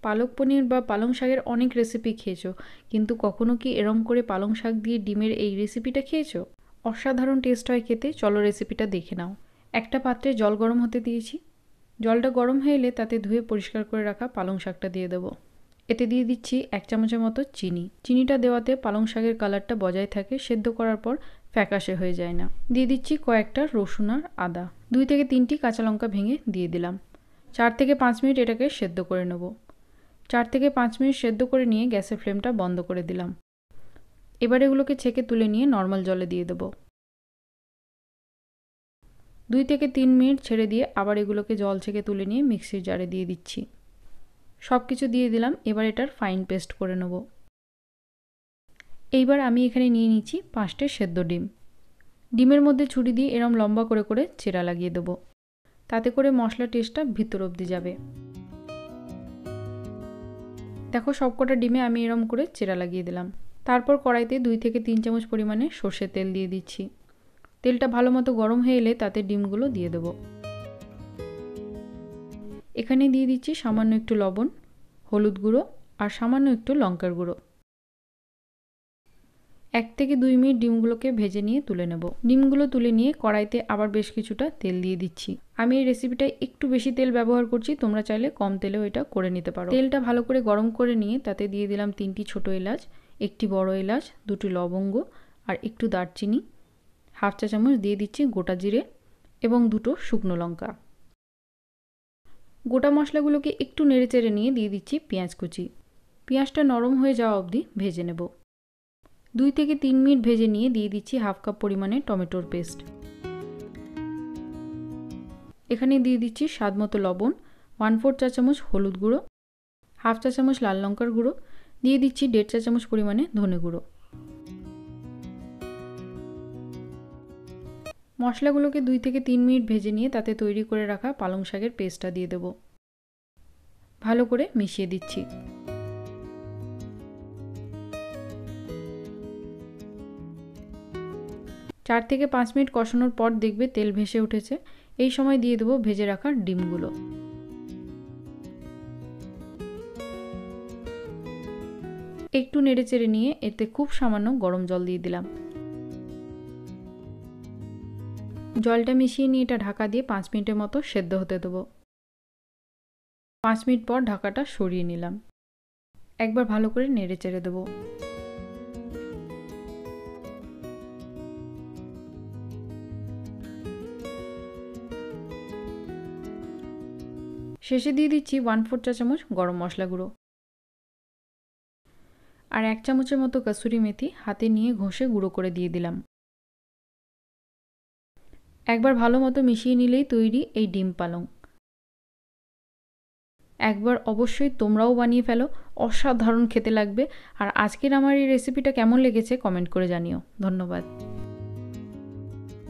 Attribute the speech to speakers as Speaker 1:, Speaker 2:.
Speaker 1: পালক পনির বা পালং শাকের অনেক রেসিপি খেয়েছো, কিন্তু কখনো কি এরম করে পালং শাক দিয়ে ডিমের এই রেসিপিটা খেয়েছো? অসাধারণ টেস্ট হয় খেতে। চলো রেসিপিটা দেখে নাও। একটা পাত্রে জল গরম হতে দিয়েছি। জলটা গরম হয়ে এলে তাতে ধুয়ে পরিষ্কার করে রাখা পালং শাকটা দিয়ে দেবো। এতে দিয়ে দিচ্ছি 1 চামচের মতো চিনি। চিনিটা দেওয়াতে পালং শাকের কালারটা বজায় থাকে, সেদ্ধ করার পর ফ্যাকাশে হয়ে যায় না। দিয়ে দিচ্ছি কয়েকটা রসুন আর আদা। 2 থেকে 3টি কাঁচা লঙ্কা ভেঙে দিয়ে দিলাম। 4 থেকে 5 মিনিট এটাকে সেদ্ধ করে নেব। 4 থেকে 5 মিনিট সেদ্ধ করে নিয়ে গ্যাসের ফ্লেমটা বন্ধ করে দিলাম। এবার এগুলোকে ছেঁকে তুলে নিয়ে নর্মাল জলে দিয়ে দেবো। 2 থেকে 3 মিনিট ছেড়ে দিয়ে আবার এগুলোকে জল ছেঁকে তুলে নিয়ে মিক্সির জারে দিয়ে দিচ্ছি। সব কিছু দিয়ে দিলাম। এবার এটার ফাইন পেস্ট করে নেব। এইবার আমি এখানে নিয়ে নিচ্ছি 5টে সেদ্ধ ডিম। ডিমের মধ্যে ছুরি দিয়ে এরম লম্বা করে করে চেরা লাগিয়ে দেবো। তাতে করে মশলা টেস্টটা ভিতর অবধি যাবে। দেখো সবকটা ডিমে আমি এরম করে চেরা লাগিয়ে দিলাম। তারপর কড়াইতে 2 থেকে 3 চামচ পরিমাণে সর্ষের তেল দিয়ে দিচ্ছি। তেলটা ভালো মতো গরম হয়ে এলে তাতে ডিমগুলো দিয়ে দেবো। এখানে দিয়ে দিচ্ছি সামান্য একটু লবণ, হলুদ গুঁড়ো আর সামান্য একটু লঙ্কার গুঁড়ো। 1 থেকে 2 মিনিট ডিমগুলোকে ভেজে নিয়ে তুলে নেব। ডিমগুলো তুলে নিয়ে কড়াইতে আবার বেশ কিছুটা তেল দিয়ে দিচ্ছি। আমি এই রেসিপিটায় একটু বেশি তেল ব্যবহার করছি, তোমরা চাইলে কম তেলেও এটা করে নিতে পারো। তেলটা ভালো করে গরম করে নিয়ে তাতে দিয়ে দিলাম 3টি ছোট এলাচ, 1টি বড় এলাচ, 2টি লবঙ্গ আর একটু দারচিনি। 1/2 চা চামচ দিয়ে দিচ্ছি গোটা জিরে এবং 2টো শুকনো লঙ্কা। গোটা মশলাগুলোকে একটু নেড়েচেড়ে নিয়ে দিয়ে দিচ্ছি পেঁয়াজ কুচি। পেঁয়াজটা নরম হয়ে যাওয়া অবধি ভেজে নেব। 2 থেকে 3 মিনিট ভেজে নিয়ে দিয়ে দিচ্ছি 1/2 কাপ পরিমাণে টমেটোর পেস্ট। এখানে দিয়ে দিচ্ছি স্বাদ মতো লবণ, 1/4 চা চামচ হলুদ গুঁড়ো, 1/2 চা চামচ লাল লঙ্কার গুঁড়ো, দিয়ে দিচ্ছি 1.5 চা চামচ পরিমাণে ধনে গুঁড়ো। মশলাগুলোকে 2 থেকে 3 মিনিট ভেজে নিয়ে তাতে তৈরি করে রাখা পালং শাকের পেস্টটা দিয়ে দেবো। ভালো করে মিশিয়ে দিচ্ছি। চার থেকে 5 মিনিট কষানোর পর দেখবে তেল ভেসে উঠেছে। এই সময় দিয়ে দেবো ভেজে রাখা ডিমগুলো। একটু নেড়েচেড়ে নিয়ে এতে খুব সামান্য গরম জল দিয়ে দিলাম। জলটা মিশিয়ে নিয়ে এটা ঢাকা দিয়ে 5 মিনিটের মতো সেদ্ধ হতে দেবো। 5 মিনিট পর ঢাকাটা সরিয়ে নিলাম। একবার ভালো করে নেড়েচেড়ে দেবো। শেষে দিয়ে দিচ্ছি 1/4 চা চামচ গরম মশলা গুঁড়ো আর 1 চামচের মতো কসুরি মেথি হাতে নিয়ে ঘষে গুঁড়ো করে দিয়ে দিলাম। একবার ভালো মতো মিশিয়ে নিলেই তৈরি এই ডিম পালং। একবার অবশ্যই তোমরাও বানিয়ে ফেলো, অসাধারণ খেতে লাগবে। আর আজকের আমার এই রেসিপিটা কেমন লেগেছে কমেন্ট করে জানিও। ধন্যবাদ।